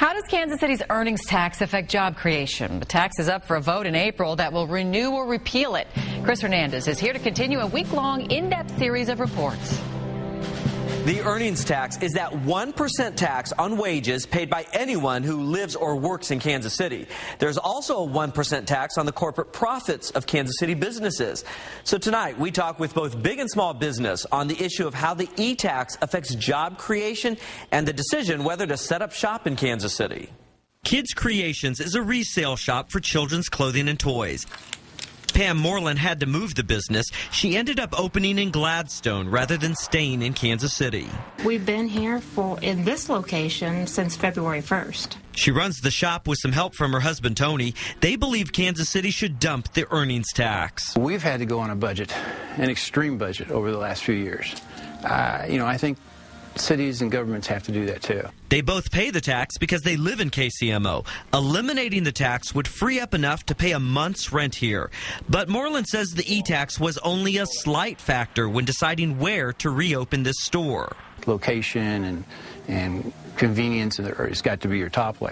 How does Kansas City's earnings tax affect job creation? The tax is up for a vote in April that will renew or repeal it. Chris Hernandez is here to continue a week-long, in-depth series of reports. The earnings tax is that 1% tax on wages paid by anyone who lives or works in Kansas City. There's also a 1% tax on the corporate profits of Kansas City businesses. So tonight, we talk with both big and small business on the issue of how the e-tax affects job creation and the decision whether to set up shop in Kansas City. Kids Creations is a resale shop for children's clothing and toys. Pam Moreland had to move the business. She ended up opening in Gladstone rather than staying in Kansas City. We've been here in this location since February 1st. She runs the shop with some help from her husband, Tony. They believe Kansas City should dump the earnings tax. We've had to go on a budget, an extreme budget, over the last few years. I think cities and governments have to do that too. They both pay the tax because they live in KCMO. Eliminating the tax would free up enough to pay a month's rent here. But Moreland says the e-tax was only a slight factor when deciding where to reopen this store. Location and convenience has got to be your top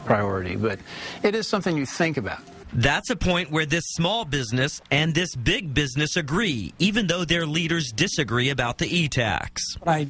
priority, but it is something you think about. That's a point where this small business and this big business agree, even though their leaders disagree about the e-tax. I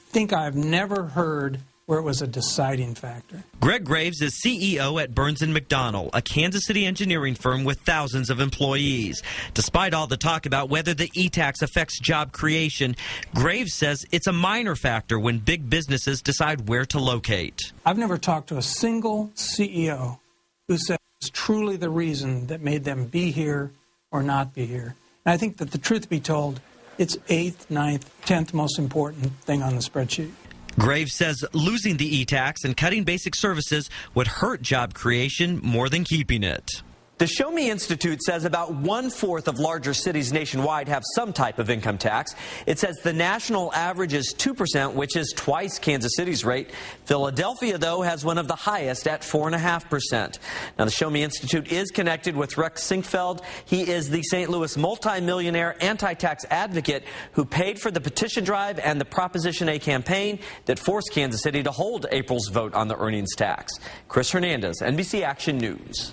think I've never heard where it was a deciding factor. Greg Graves is CEO at Burns & McDonnell, a Kansas City engineering firm with thousands of employees. Despite all the talk about whether the e-tax affects job creation, Graves says it's a minor factor when big businesses decide where to locate. I've never talked to a single CEO who said it's truly the reason that made them be here or not be here. And I think that the truth be told, it's 8th, 9th, 10th most important thing on the spreadsheet. Graves says losing the e-tax and cutting basic services would hurt job creation more than keeping it. The Show Me Institute says about 1/4 of larger cities nationwide have some type of income tax. It says the national average is 2%, which is twice Kansas City's rate. Philadelphia, though, has one of the highest at 4.5%. Now, the Show Me Institute is connected with Rex Sinkfeld. He is the St. Louis multimillionaire anti-tax advocate who paid for the petition drive and the Proposition A campaign that forced Kansas City to hold April's vote on the earnings tax. Chris Hernandez, NBC Action News.